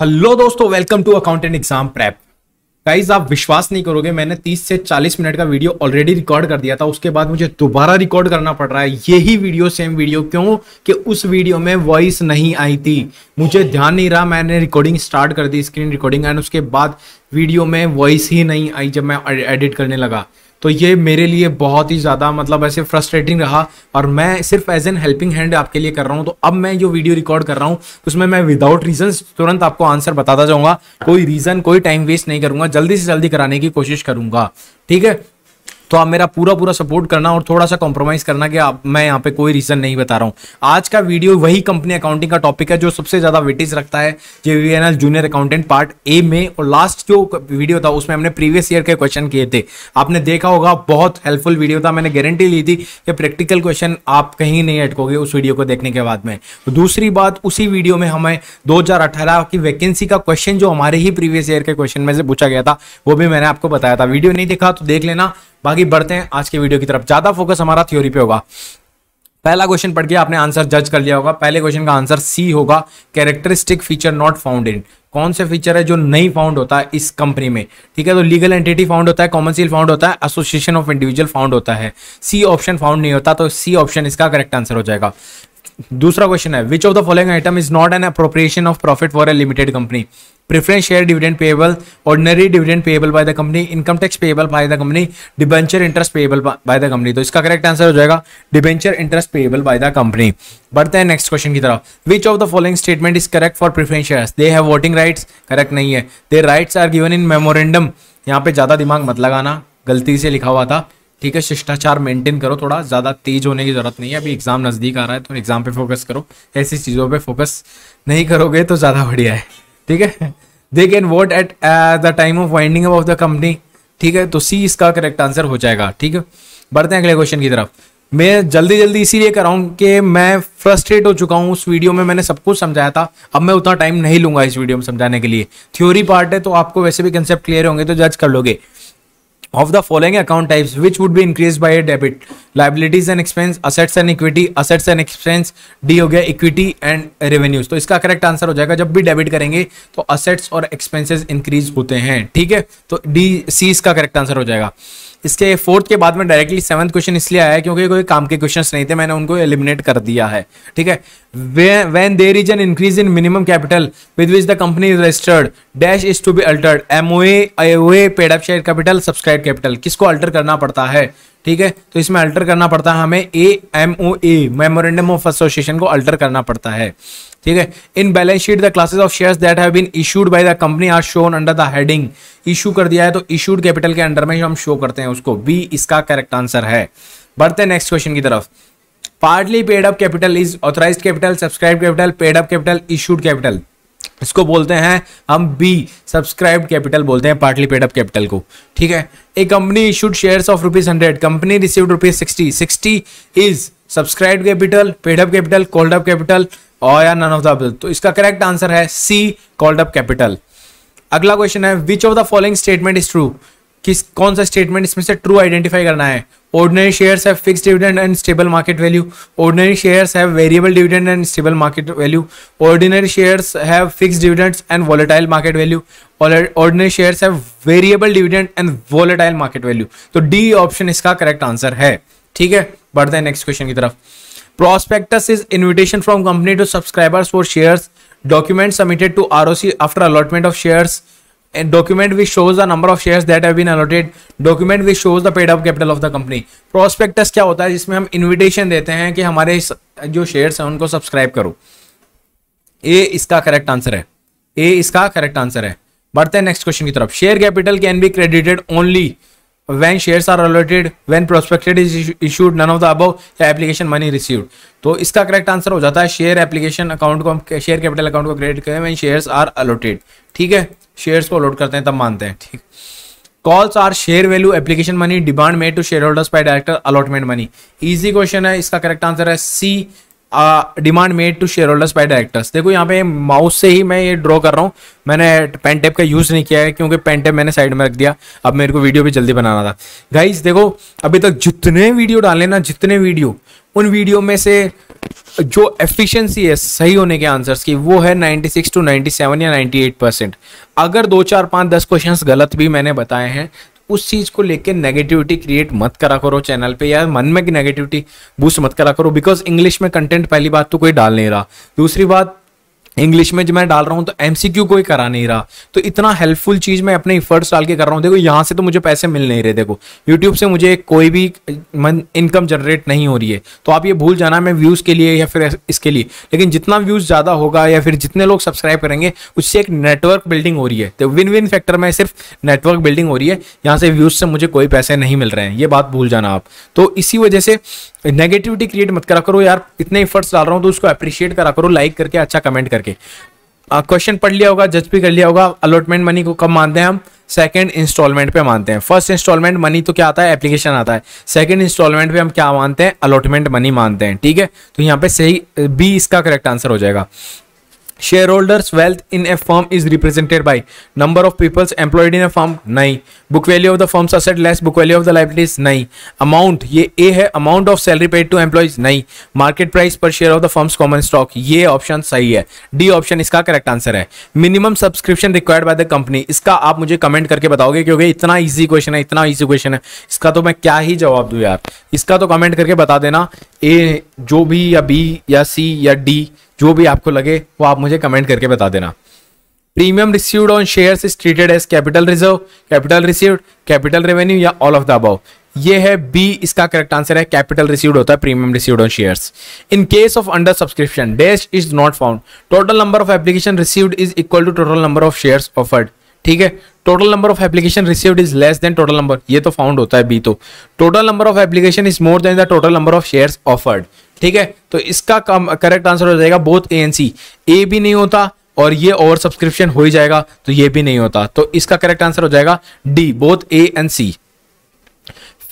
Hello दोस्तों, welcome to accountant exam prep. Guys, आप विश्वास नहीं करोगे, मैंने 30 से 40 मिनट का वीडियो ऑलरेडी रिकॉर्ड कर दिया था। उसके बाद मुझे दोबारा रिकॉर्ड करना पड़ रहा है यही वीडियो, सेम वीडियो। क्यों? कि उस वीडियो में वॉइस नहीं आई थी, मुझे ध्यान नहीं रहा। मैंने रिकॉर्डिंग स्टार्ट कर दी, स्क्रीन रिकॉर्डिंग, एंड उसके बाद वीडियो में वॉइस ही नहीं आई जब मैं एडिट करने लगा। तो ये मेरे लिए बहुत ही ज़्यादा मतलब ऐसे फ्रस्ट्रेटिंग रहा, और मैं सिर्फ एज एन हेल्पिंग हैंड आपके लिए कर रहा हूँ। तो अब मैं जो वीडियो रिकॉर्ड कर रहा हूँ उसमें मैं विदाउट रीजन तुरंत आपको आंसर बताता जाऊँगा। कोई रीज़न, कोई टाइम वेस्ट नहीं करूँगा, जल्दी से जल्दी कराने की कोशिश करूँगा। ठीक है, तो आप मेरा पूरा सपोर्ट करना और थोड़ा सा कॉम्प्रोमाइज करना कि आप, मैं यहाँ पे कोई रीजन नहीं बता रहा हूँ। आज का वीडियो वही कंपनी अकाउंटिंग का टॉपिक है जो सबसे ज्यादा वेटेज रखता है, जेवीएनएल जूनियर अकाउंटेंट पार्ट ए में। और लास्ट जो वीडियो था उसमें हमने प्रीवियस ईयर के क्वेश्चन किए थे, आपने देखा होगा, बहुत हेल्पफुल वीडियो था। मैंने गारंटी ली थी कि प्रैक्टिकल क्वेश्चन आप कहीं नहीं अटकोगे उस वीडियो को देखने के बाद में। तो दूसरी बात, उसी वीडियो में हमें 2018 की वैकेंसी का क्वेश्चन जो हमारे ही प्रीवियस ईयर के क्वेश्चन में से पूछा गया था वो भी मैंने आपको बताया था। वीडियो नहीं देखा तो देख लेना। बाकी बढ़ते हैं आज के वीडियो की तरफ। ज्यादा फोकस हमारा थ्योरी पे होगा। पहला क्वेश्चन पढ़ के आपने आंसर जज कर लिया होगा। पहले क्वेश्चन का आंसर सी होगा, characteristic feature not found in. कौन से फीचर है जो नहीं फाउंड होता है इस कंपनी में? ठीक है, तो लीगल एंटिटी फाउंड होता है, कॉमन सील फाउंड होता है, एसोसिएशन ऑफ इंडिविजुअल फाउंड होता है। सी ऑप्शन फाउंड नहीं होता, तो सी ऑप्शन इसका करेक्ट आंसर हो जाएगा। दूसरा क्वेश्चन है, विच of the following item is not an appropriation of profit for a limited company? Preference share dividend payable, ordinary dividend payable by the company, income tax payable by the company, debenture interest payable by the company. तो इसका correct answer हो जाएगा debenture interest payable by the company. बढ़ते हैं next question की तरफ। Which of the following statement is correct for preference shares? They have voting rights, correct नहीं है। Their rights are given in memorandum, यहाँ पे ज्यादा दिमाग मत लगाना, गलती से लिखा हुआ था। ठीक है, शिष्टाचार मेंटेन करो, थोड़ा ज़्यादा तेज होने की जरूरत नहीं है। अभी एग्जाम नज़दीक आ रहा है तो एग्जाम पे फोकस करो, ऐसी चीज़ों पे फोकस नहीं करोगे तो ज़्यादा बढ़िया है। ठीक है, they can vote at the time of winding up of the company. ठीक है, तो सी इसका करेक्ट आंसर हो जाएगा। ठीक है, बढ़ते हैं अगले क्वेश्चन की तरफ। मैं जल्दी इसीलिए कर रहा हूँ कि मैं फ्रस्ट्रेट हो चुका हूँ। उस वीडियो में मैंने सब कुछ समझाया था, अब मैं उतना टाइम नहीं लूंगा इस वीडियो में समझाने के लिए। थ्योरी पार्ट है तो आपको वैसे भी कंसेप्ट क्लियर होंगे तो जज कर लोगे। Of the following account types, which would be increased by a debit? Liabilities and expense, assets and equity, assets and expense, D हो गया equity and revenues। तो इसका करेक्ट आंसर हो जाएगा, जब भी डेबिट करेंगे तो assets और expenses इंक्रीज होते हैं। ठीक है, तो D C इसका करेक्ट आंसर हो जाएगा। इसके फोर्थ के बाद में डायरेक्टली सेवंथ क्वेश्चन इसलिए आया है क्योंकि कोई काम के क्वेश्चंस नहीं थे, मैंने उनको एलिमिनेट कर दिया है। ठीक है, when there is an increase in minimum capital with which the company is registered, dash is to be altered, MOA paid up share capital, subscribe capital. किसको अल्टर करना पड़ता है? ठीक है, तो इसमें अल्टर करना पड़ता है हमें एमओए, मेमोरेंडम ऑफ एसोसिएशन को अल्टर करना पड़ता है। ठीक है, in balance sheet the classes of shares that have been issued by the company are shown under the heading. Issue कर दिया है तो इशूड कैपिटल के अंडर में हम शो करते हैं उसको। बी इसका करेक्ट आंसर है। बढ़ते हैं नेक्स्ट क्वेश्चन की तरफ। Partly paid up capital is authorised capital, subscribe capital, paid up capital, issued capital. इसको बोलते हैं हम बी, सब्सक्राइब कैपिटल बोलते हैं पार्टली पेड अप कैपिटल को। ठीक है, a company issued shares of ₹100, company received ₹60, 60 is subscribe capital, paid up capital, called up capital और या नन ऑफ द अबव। तो इसका करेक्ट आंसर है सी, कॉल्ड अप कैपिटल। अगला क्वेश्चन है, विच of the following statement is true? कौन सा statement इसमें से ट्रू आइडेंटिफाई करना है? Ordinary shares have fixed dividend and stable market value, ordinary shares have variable dividend and stable market value, ordinary shares have fixed dividends and volatile market value, ordinary shares have variable dividend and volatile market value. तो D option इसका correct answer है। ठीक है, बढ़ते हैं next question की तरफ। Prospectus is invitation from company to subscribers for shares. Document submitted to ROC after allotment of shares. And document which shows the number of shares that have been allotted. Document which shows the paid up capital of the company. Prospectus क्या होता है? जिसमें हम invitation देते हैं कि हमारे जो शेयर्स हैं उनको सब्सक्राइब करो। ए इसका करेक्ट आंसर है। ए इसका करेक्ट आंसर है। बढ़ते हैं नेक्स्ट क्वेश्चन की तरफ। Share capital can be credited only when shares are allotted, when prospectus is issued, none of the above, या एप्लीकेशन मनी रिसीव्ड। तो इसका करेक्ट आंसर हो जाता है शेयर एप्लीकेशन अकाउंट को हम शेयर कैपिटल अकाउंट को क्रेडिट करें when shares are allotted। ठीक है, शेयर्स को अलॉट करते हैं तब मानते हैं। ठीक, calls are share value, application money, demand made to share holders by director, allotment money. Easy question है, इसका करेक्ट आंसर है C, demand made to share holders by directors. देखो यहाँ पे माउस से ही मैं ये ड्रॉ कर रहा हूँ, मैंने पेन टेप का यूज नहीं किया है क्योंकि पेन टेप मैंने साइड में रख दिया, अब मेरे को वीडियो भी जल्दी बनाना था। गाइस देखो, अभी तक जितने वीडियो डाले ना, जितने वीडियो, उन वीडियो में से जो एफिशिएंसी है सही होने के आंसर्स की वो है 96 to 97 या 98%। अगर 2 4 5 10 क्वेश्चंस गलत भी मैंने बताए हैं, उस चीज को लेके नेगेटिविटी क्रिएट मत करा करो चैनल पे, या मन में नेगेटिविटी बूस्ट मत करा करो, बिकॉज इंग्लिश में कंटेंट पहली बात तो कोई डाल नहीं रहा, दूसरी बात इंग्लिश में जो मैं डाल रहा हूं तो एमसीक्यू कोई करा नहीं रहा। तो इतना हेल्पफुल चीज मैं अपने इफर्ट्स डाल के कर रहा हूं। देखो यहां से तो मुझे पैसे मिल नहीं रहे, देखो यूट्यूब से मुझे कोई भी इनकम जनरेट नहीं हो रही है, तो आप ये भूल जाना मैं व्यूज के लिए या फिर इसके लिए, लेकिन जितना व्यूज ज्यादा होगा या फिर जितने लोग सब्सक्राइब करेंगे उससे एक नेटवर्क बिल्डिंग हो रही है। तो विन विन फैक्टर में सिर्फ नेटवर्क बिल्डिंग हो रही है, यहाँ से व्यूज से मुझे कोई पैसे नहीं मिल रहे हैं, ये बात भूल जाना आप। तो इसी वजह से नेगेटिविटी क्रिएट मत करा करो यार, इतने एफर्ट्स डाल रहा हूं तो उसको अप्रिशिएट करा करो, लाइक करके अच्छा कमेंट करके। क्वेश्चन पढ़ लिया होगा, जज भी कर लिया होगा। अलॉटमेंट मनी को कब मानते हैं हम? सेकंड इंस्टॉलमेंट पे मानते हैं। फर्स्ट इंस्टॉलमेंट मनी तो क्या आता है? एप्लीकेशन आता है। सेकंड इंस्टॉलमेंट पे हम क्या मानते हैं? अलॉटमेंट मनी मानते हैं, ठीक है। तो यहाँ पे सही बी इसका करेक्ट आंसर हो जाएगा। shareholders wealth in a firm is represented by number of peoples employed in a firm, नहीं। book value of the firm's asset less book value of the liabilities, नहीं। amount, ये A है, amount of salary paid to employees, नहीं। market price per share of the firm's common stock, ये option सही है, D option इसका correct answer है। Minimum subscription required by the company, इसका आप मुझे कमेंट करके बताओगे, क्योंकि इतना इजी क्वेश्चन है, इतना इजी क्वेश्चन है, इसका तो मैं क्या ही जवाब दूं यार। इसका तो कमेंट करके बता देना, ए जो भी, या बी या सी या डी, जो भी आपको लगे वो आप मुझे कमेंट करके बता देना। Premium received on shares is treated as capital reserve, capital received, capital revenue या ऑल ऑफ द अबव। ये है बी इसका करेक्ट आंसर है, कैपिटल रिसीव्ड होता है premium received on shares. In case of under subscription dash is not found, total number of application received is equal to total number of shares offered, ठीक है। Total number of application received is less than total number, ये तो found होता है B. तो total number of application is more than the total number of shares offered, ठीक है। तो इसका करेक्ट आंसर हो जाएगा बोथ ए एंड सी। ए भी नहीं होता और ये ओवर सब्सक्रिप्शन हो ही जाएगा, तो ये भी नहीं होता, तो इसका करेक्ट आंसर हो जाएगा D, both A and C.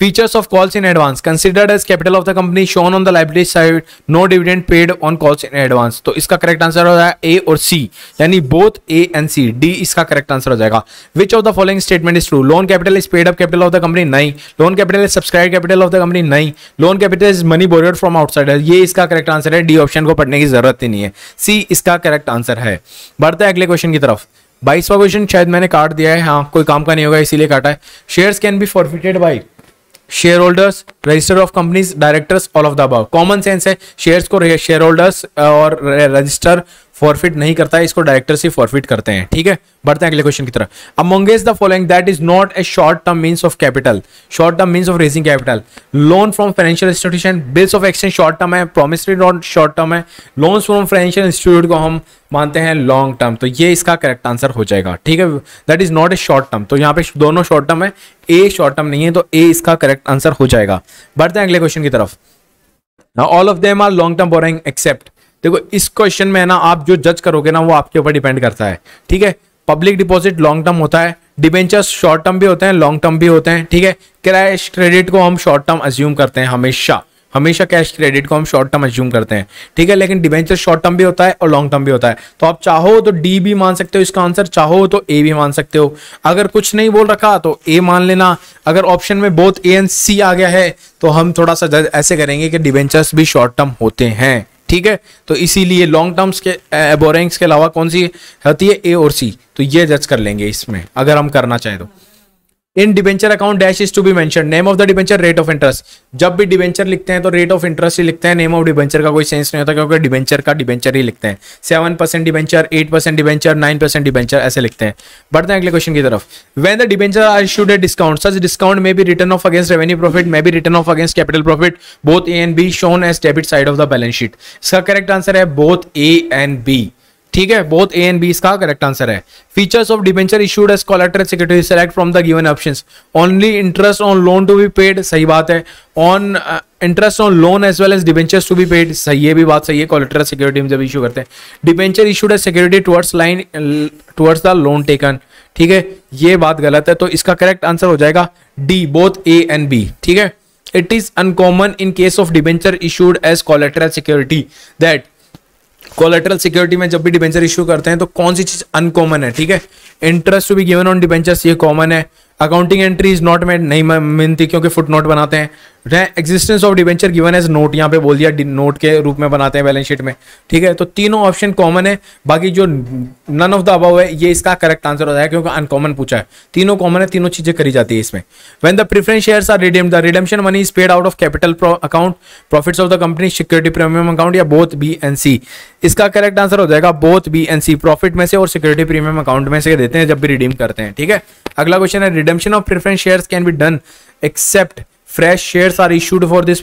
Features of calls in advance considered as capital of the company shown on the liability side, no dividend paid on calls in advance। तो इसका करेक्ट आंसर हो जाएगा ए और C, यानी both A and C, D इसका correct answer हो जाएगा। Which of the following statement is true? Loan capital is paid up capital of the company, नहीं। Loan capital is subscribed capital of the company, नहीं। Loan capital is money borrowed from outsider, ये इसका correct answer है, D option को पढ़ने की जरूरत ही नहीं है, सी इसका करेक्ट आंसर है। बढ़ते हैं अगले क्वेश्चन की तरफ। 22वां क्वेश्चन शायद मैंने काट दिया है, हाँ कोई काम का नहीं होगा इसीलिए काटा है। Shares can be forfeited by share holders, register of companies, directors, all of the above. Common sense है, शेयर्स को शेयर होल्डर्स और रजिस्टर फॉरफिट नहीं करता है, इसको डायरेक्टर्स ही फॉरफिट करते हैं, ठीक है। बढ़ते हैं अगले क्वेश्चन की तरफ। Amongst the following that is not a short term means of capital, short term means of raising capital. Loan from financial institution, bills of exchange short term है, प्रॉमिसरी नोट शॉर्ट टर्म है, loans from financial institute को हम मानते हैं long term, तो ये इसका correct answer हो जाएगा, ठीक है। That is not a short term, तो यहाँ पे दोनों शॉर्ट टर्म है, ए शॉर्ट टर्म नहीं है, तो ए इसका करेक्ट आंसर हो जाएगा। बढ़ते हैं अगले क्वेश्चन की तरफ। All of them are long term borrowing except, देखो इस क्वेश्चन में ना आप जो जज करोगे ना वो आपके ऊपर डिपेंड करता है, ठीक है। पब्लिक डिपॉजिट लॉन्ग टर्म होता है, डिबेंचर्स शॉर्ट टर्म भी होते हैं, लॉन्ग टर्म भी होते हैं, ठीक है। कैश क्रेडिट को हम शॉर्ट टर्म अज्यूम करते हैं, हमेशा हमेशा कैश क्रेडिट को हम शॉर्ट टर्म अज्यूम करते हैं, ठीक है। लेकिन डिबेंचर शॉर्ट टर्म भी होता है और लॉन्ग टर्म भी होता है, तो आप चाहो तो डी भी मान सकते हो इसका आंसर, चाहो तो ए भी मान सकते हो। अगर कुछ नहीं बोल रखा तो ए मान लेना, अगर ऑप्शन में बोथ ए एंड सी आ गया है तो हम थोड़ा सा ऐसे करेंगे कि डिबेंचर्स भी शॉर्ट टर्म होते हैं, ठीक है। तो इसीलिए लॉन्ग टर्म्स के बोरोइंग्स के अलावा कौन सी होती है? ए और सी, तो ये जज कर लेंगे इसमें अगर हम करना चाहें तो। In debenture account dash is to be mention, name of the debenture, rate of interest. जब भी डिबेंचर लिखते हैं तो रेट ऑफ इंटरेस्ट ही लिखते हैं, नेम ऑफ डिबेंचर का कोई सेंस नहीं होता, क्योंकि डिबेंचर का डिबेंचर ही लिखते हैं। 7% डिबेंचर, 8% डिबेंचर, 9% डिबेंचर ऐसे लिखते हैं। बढ़ते हैं अगले क्वेश्चन की तरफ। When the debenture are issued at discount, such discount may be written off against revenue profit, may be written off against capital profit, both A and B shown as debit side of the balance sheet. इसका correct answer है both A and B, ठीक है। Both A and B इसका correct answer है। Features of debenture issued as collateral security, select from the given options. Only interest on loan to be paid, सही बात है। On interest on loan as well as debentures to be paid, सही, ये भी बात सही है। कोलैटरल सिक्योरिटी में जब इशू करते हैं, debenture issued as security towards line towards the loan taken, ठीक है, ये बात गलत है, तो इसका करेक्ट आंसर हो जाएगा D, both A and B, ठीक है। It is uncommon in case of debenture issued as collateral security that, collateral security में जब भी डिबेंचर इशू करते हैं तो कौन सी चीज अनकॉमन है, ठीक है। Interest to be given on debentures, ये कॉमन है। Accounting entry is not made, नहीं मिलती क्योंकि फुट नोट बनाते हैं। Existence of debenture given as note, यहाँ पे बोल दिया नोट के रूप में बनाते हैं बैलेंस शीट में, ठीक है। तो तीनों ऑप्शन कॉमन है, बाकी जो नन ऑफ द अबव है ये इसका करेक्ट आंसर होता है क्योंकि अनकॉमन पूछा है। तीनों कॉमन है, तीनों चीजें करी जाती है इसमें। When the preference shares are redeemed, the redemption money is paid out of capital account, profits of the company, security premium account या बोथ बी एंड सी। इसका करेक्ट आंसर हो जाएगा both B and C, profit में से और security premium account में से देते हैं जब भी रिडीम करते हैं, ठीक है। अगला क्वेश्चन है redemption of preference shares can be done except fresh shares are issued for this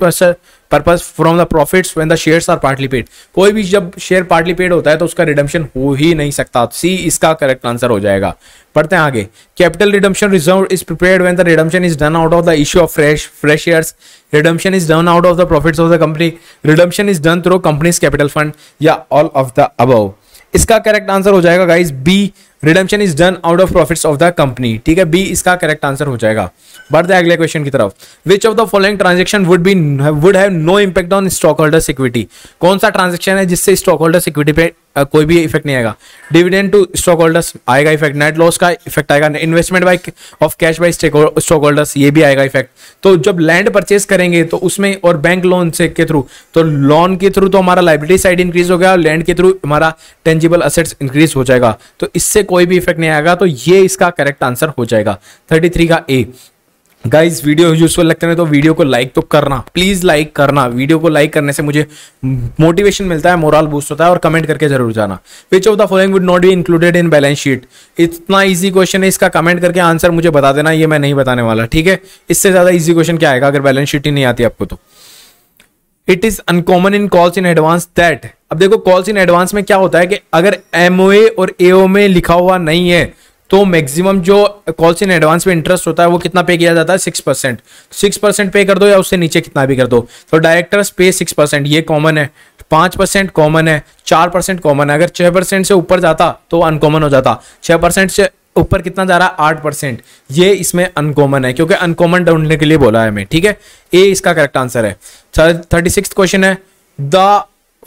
purpose from the profits when the shares are partly paid। कोई भी जब शेयर पार्टली पेड होता है तो उसका रिडम्पशन हो ही नहीं सकता, सी इसका करेक्ट आंसर हो जाएगा। पढ़ते हैं आगे। Capital redemption reserve is prepared when the redemption is done out of the issue of fresh shares, redemption is done out of the profits of the company, redemption is done through company's capital fund या all of the above. इसका correct answer हो जाएगा guys B, redemption is done out of profits of the company, ठीक है। B इसका correct answer हो जाएगा। बढ़ते हैं अगले क्वेश्चन की तरफ। Which of the following transaction would have no impact on stock holders equity. कौन सा ट्रांजेक्शन है जिससे स्टॉक होल्डर्स इक्विटी पे कोई भी इफेक्ट नहीं आएगा। डिविडेंड टू स्टॉक होल्डर्स आएगा इफेक्ट, नेट लॉस का इफेक्ट आएगा, investment by of cash by stock holders ये भी आएगा इफेक्ट। तो जब लैंड परचेस करेंगे तो उसमें और बैंक लोन से के थ्रू, तो लोन के थ्रू तो हमारा लाइबिलिटी साइड इंक्रीज हो गया, लैंड के थ्रू हमारा टेंजिबल असेट्स इंक्रीज हो जाएगा, तो इससे कोई भी इफेक्ट नहीं आएगा। तो ये इसका करेक्ट आंसर हो जाएगा 33 का ए। गाइस वीडियो यूजफुल लगते हैं तो वीडियो को लाइक तो करना, प्लीज लाइक करना। वीडियो को लाइक करने से मुझे मोटिवेशन मिलता है, मोरल बूस्ट होता है। और कमेंट करके जरूर जाना। विच of the following would not be included in balance sheet. इतना इजी क्वेश्चन है, इसका कमेंट करके आंसर मुझे बता देना, ये मैं नहीं बताने वाला, ठीक है। इससे ज्यादा इजी क्वेश्चन क्या आएगा अगर बैलेंस शीट ही नहीं आती आपको तो। It is uncommon in calls in advance that. अब देखो कॉल्स इन एडवांस में क्या होता है कि अगर एमओए और एओ में लिखा हुआ नहीं है तो मैक्सिमम जो कॉल्स इन एडवांस में इंटरेस्ट होता है वो कितना पे किया जाता है 6%। 6% पे कर दो या उससे नीचे कितना भी कर दो। तो डायरेक्टर्स पे 6%, ये कॉमन है। 5% कॉमन है, 4% कॉमन है। अगर 6% से ऊपर जाता तो अनकॉमन हो जाता। 6% से ऊपर कितना जा रहा है 8%, ये इसमें अनकॉमन है क्योंकि अनकॉमन ढूंढने के लिए बोला है हमें, ठीक है। ए इसका करेक्ट आंसर है। 36 क्वेश्चन है the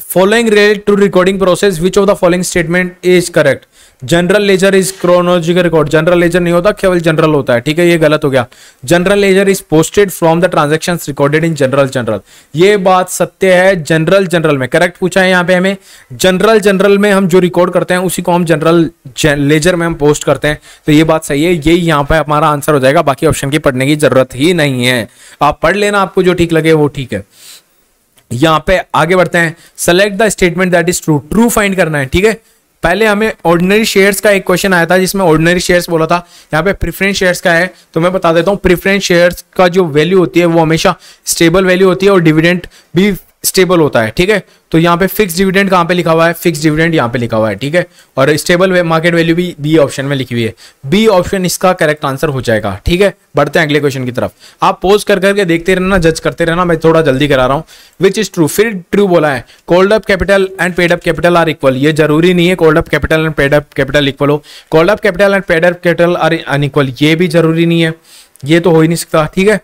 following related to recording process which of the following statement is correct. General ledger is chronological record. General ledger नहीं होता, केवल जनरल होता है, ठीक है, ये गलत हो गया। General ledger is posted from the transactions recorded in general. ये बात सत्य है, जनरल में करेक्ट पूछा है यहाँ पे हमें। जनरल में हम जो रिकॉर्ड करते हैं उसी को हम जनरल लेजर में हम पोस्ट करते हैं, तो ये बात सही है। यही यहाँ पे हमारा आंसर हो जाएगा, बाकी ऑप्शन की पढ़ने की जरूरत ही नहीं है। आप पढ़ लेना, आपको जो ठीक लगे वो ठीक है। यहाँ पे आगे बढ़ते हैं। Select the statement that is true. True find करना है, ठीक है। पहले हमें ऑर्डिनरी शेयर्स का एक क्वेश्चन आया था जिसमें ऑर्डिनरी शेयर्स बोला था, यहाँ पे प्रेफरेंस शेयर्स का है। तो मैं बता देता हूँ, प्रेफरेंस शेयर्स का जो वैल्यू होती है वो हमेशा स्टेबल वैल्यू होती है और डिविडेंड भी स्टेबल होता है, ठीक है। तो यहाँ पे फिक्स डिविडेंड कहाँ पे लिखा हुआ है, फिक्स डिविडेंड यहाँ पे लिखा हुआ है, ठीक है। और स्टेबल मार्केट वैल्यू भी बी ऑप्शन में लिखी हुई है। बी ऑप्शन इसका करेक्ट आंसर हो जाएगा, ठीक है। बढ़ते हैं अगले क्वेश्चन की तरफ। आप पोज कर करके देखते रहना, जज करते रहना, मैं थोड़ा जल्दी करा रहा हूँ। विच इज ट्रू, फिर ट्रू बोला है। Called up capital and paid up capital are equal. ये जरूरी नहीं है called up capital and paid up capital equal हो। Called up capital and paid up capital are unequal, ये भी जरूरी नहीं है, ये तो हो ही नहीं सकता, ठीक है।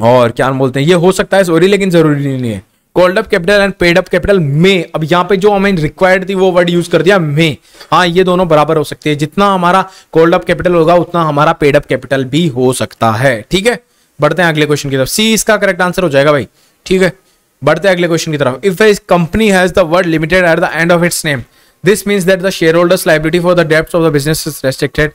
और क्या बोलते हैं, ये हो सकता है सॉरी, लेकिन जरूरी नहीं है। Called up capital and paid up capital में, अब यहाँ पे जो हमें रिक्वायर्ड थी वो वर्ड यूज कर दिया में। हाँ, ये दोनों बराबर हो सकते हैं। जितना हमारा कॉल्ड अप कैपिटल होगा उतना हमारा पेड अप कैपिटल भी हो सकता है, ठीक है। बढ़ते हैं अगले क्वेश्चन की तरफ। सी इसका करेक्ट आंसर हो जाएगा भाई, ठीक है। बढ़ते हैं अगले क्वेश्चन की तरफ। If A company has the word limited at the end of its name, this means that the share holders liability for the debts of the business is restricted.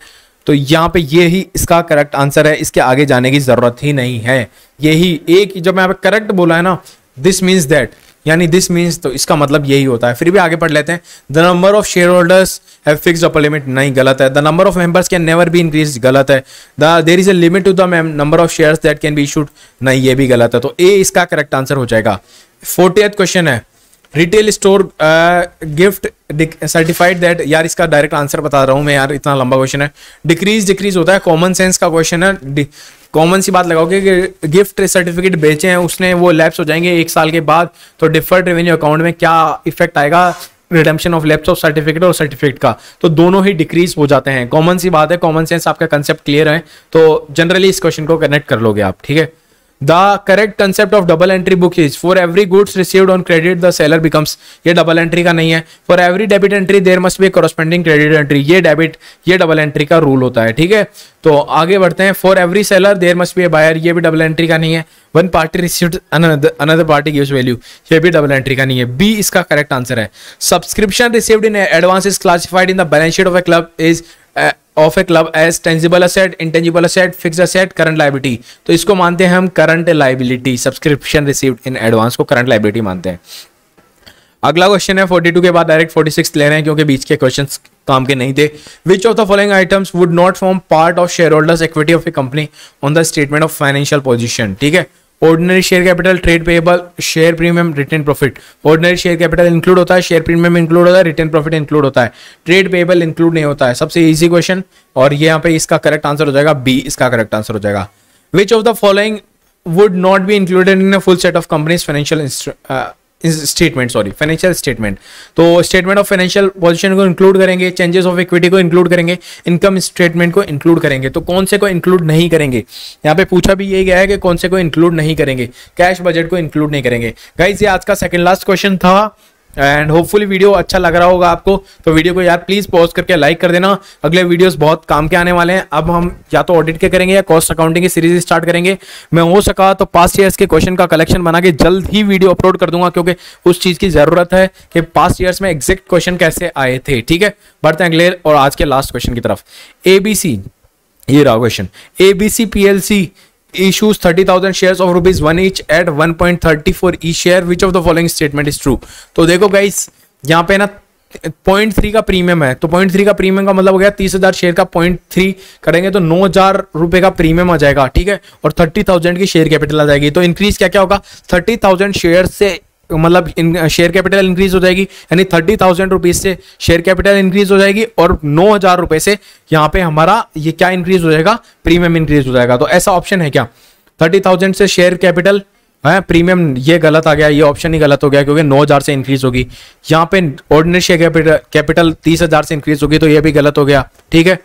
तो यहाँ पे ये ही इसका करेक्ट आंसर है, इसके आगे जाने की जरूरत ही नहीं है। यही एक जब मैं यहाँ पे करेक्ट बोला है ना, दिस मीन्स दैट, यानी दिस मीन्स, तो इसका मतलब यही होता है। फिर भी आगे पढ़ लेते हैं। The number of share holders have fixed upper limit, नहीं, गलत है। The number of members can never be increase, गलत है। There is a limit to the number of shares that can be issued, नहीं, ये भी गलत है। तो ए इसका करेक्ट आंसर हो जाएगा। 40th क्वेश्चन है। Retail store gift certified that, यार इसका डायरेक्ट आंसर बता रहा हूं मैं यार, इतना लंबा क्वेश्चन है। डिक्रीज होता है, कॉमन सेंस का क्वेश्चन है। कॉमन सी बात लगाओगे कि गिफ्ट सर्टिफिकेट बेचे हैं उसने, वो लैप्स हो जाएंगे 1 साल के बाद, तो डिफर्ड रेवेन्यू अकाउंट में क्या इफेक्ट आएगा, redemption of lapse of certificate और सर्टिफिकेट का, तो दोनों ही डिक्रीज हो जाते हैं। कॉमन सी बात है, कॉमन सेंस आपका कंसेप्ट क्लियर है तो जनरली इस क्वेश्चन को कनेक्ट कर लोगे आप, ठीक है। The correct concept of double entry book is for every goods received on credit the seller becomes, ये डबल एंट्री का नहीं है। For every debit entry there must be corresponding credit entry, ये डबल एंट्री का rule होता है, ठीक है। तो आगे बढ़ते हैं। For every seller there must be a buyer, ये भी डबल एंट्री का नहीं है। One party received another party gives value, ये भी डबल एंट्री का नहीं है। बी इसका करेक्ट आंसर है। Subscription received in advance is classified in the balance sheet of a club is of a club as tangible asset, intangible asset, fixed asset, current liability. तो इसको मानते हैं हम current liability. Subscription received in advance को current liability मानते हैं। अगला question है 42 के बाद डायरेक्ट 46 ले रहे हैं क्योंकि बीच के क्वेश्चंस काम के नहीं थे। Which of the following items would not form part of share holders equity of a company on the statement of financial position, ठीक है। Ordinary share capital, trade payable, share premium, retained profit. Ordinary share capital include होता है, share premium include होता है, retain profit include होता है, trade payable include नहीं होता है। सबसे इजी क्वेश्चन, और ये यहाँ पे इसका करेक्ट आंसर हो जाएगा बी, इसका करेक्ट आंसर हो जाएगा। विच of the following would not be included in a full set of companies financial statement, sorry financial statement. तो स्टेटमेंट ऑफ फाइनेंशियल पोजीशन को इंक्लूड करेंगे, चेंजेस ऑफ इक्विटी को include करेंगे, इनकम स्टेटमेंट को include करेंगे। तो कौन से को इंक्लूड नहीं करेंगे, यहाँ पे पूछा भी यही गया है कि कौन से को इंक्लूड नहीं करेंगे। कैश बजट को इंक्लूड नहीं करेंगे। गाइस ये आज का सेकंड लास्ट क्वेश्चन था एंड होपफुली वीडियो अच्छा लग रहा होगा आपको। तो वीडियो को यार प्लीज पॉज करके लाइक कर देना। अगले वीडियोस बहुत काम के आने वाले हैं। अब हम या तो ऑडिट के करेंगे या कॉस्ट अकाउंटिंग की सीरीज स्टार्ट करेंगे। मैं हो सका तो पास्ट ईयर्स के क्वेश्चन का कलेक्शन बना के जल्द ही वीडियो अपलोड कर दूंगा क्योंकि उस चीज की जरूरत है कि पास्ट ईयर्स में एग्जैक्ट क्वेश्चन कैसे आए थे, ठीक है। बढ़ते हैं अगले और आज के लास्ट क्वेश्चन की तरफ। एबीसी, ये रहा question. ABC PLC issues 30,000 shares of ₹1 each at 1.34 each share. Which of the following statement is true? तो देखो गाइस यहाँ पे ना 0.3 का प्रीमियम है, तो 0.3 का प्रीमियम का मतलब हो गया 30,000 शेयर का 0.3 करेंगे तो 9,000 रुपए का प्रीमियम आ जाएगा, ठीक है। और 30,000 की शेयर कैपिटल आ जाएगी। तो इंक्रीज क्या क्या होगा, 30,000 शेयर से मतलब शेयर कैपिटल इंक्रीज हो जाएगी, यानी 30,000 रुपीज से शेयर कैपिटल इंक्रीज हो जाएगी और 9,000 रुपए से यहाँ पे हमारा ये क्या इंक्रीज हो जाएगा, प्रीमियम इंक्रीज हो जाएगा। तो ऐसा ऑप्शन है क्या, 30,000 से शेयर कैपिटल है प्रीमियम, ये गलत आ गया, ये ऑप्शन ही गलत हो गया क्योंकि 9,000 से इंक्रीज होगी। यहाँ पे ऑर्डिनरी शेयर कैपिटल 30,000 से इंक्रीज होगी, तो ये भी गलत हो गया, ठीक है।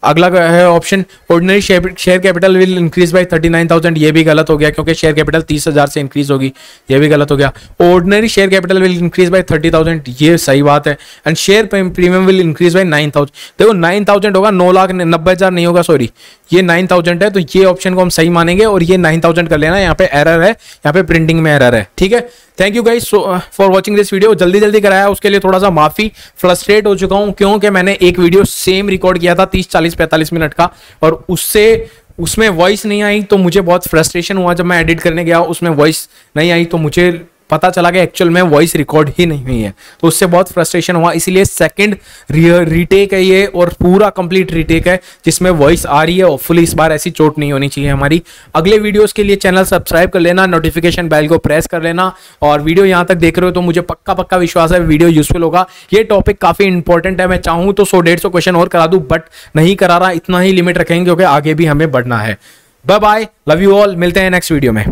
अगला है option ordinary share capital will increase by 39,000, ये भी गलत हो गया क्योंकि शेयर कैपिटल 30,000 से इंक्रीज होगी, ये भी गलत हो गया। Ordinary share capital will increase by 30,000, ये सही बात है। And share premium will increase by 9,000, देखो 9,000 होगा, 9,90,000 नहीं होगा, सॉरी ये 9,000 है, तो ये ऑप्शन को हम सही मानेंगे और ये 9,000 कर लेना। यहाँ पे एरर है, यहाँ पे प्रिंटिंग में एरर है, ठीक है। Thank you guys for watching this video. जल्दी जल्दी कराया उसके लिए थोड़ा सा माफी, फ्रस्ट्रेट हो चुका हूं क्योंकि मैंने एक वीडियो सेम रिकॉर्ड किया था 30 40 45 मिनट का और उसमें वॉइस नहीं आई, तो मुझे बहुत फ्रस्ट्रेशन हुआ। जब मैं एडिट करने गया उसमें वॉइस नहीं आई तो मुझे पता चला कि एक्चुअल में वॉइस रिकॉर्ड ही नहीं हुई है, तो उससे बहुत फ्रस्ट्रेशन हुआ। इसीलिए सेकंड रीटेक है ये और पूरा कंप्लीट रीटेक है जिसमें वॉइस आ रही है। होपफुली इस बार ऐसी चोट नहीं होनी चाहिए हमारी। अगले वीडियोस के लिए चैनल सब्सक्राइब कर लेना, नोटिफिकेशन बेल को प्रेस कर लेना। और वीडियो यहाँ तक देख रहे हो तो मुझे पक्का विश्वास है वीडियो यूजफुल होगा। ये टॉपिक काफी इंपॉर्टेंट है, मैं चाहूँ तो 100-150 क्वेश्चन और करा दूं, बट नहीं करा रहा, इतना ही लिमिट रखेंगे क्योंकि आगे भी हमें बढ़ना है। Bye bye, love you all, मिलते हैं नेक्स्ट वीडियो में।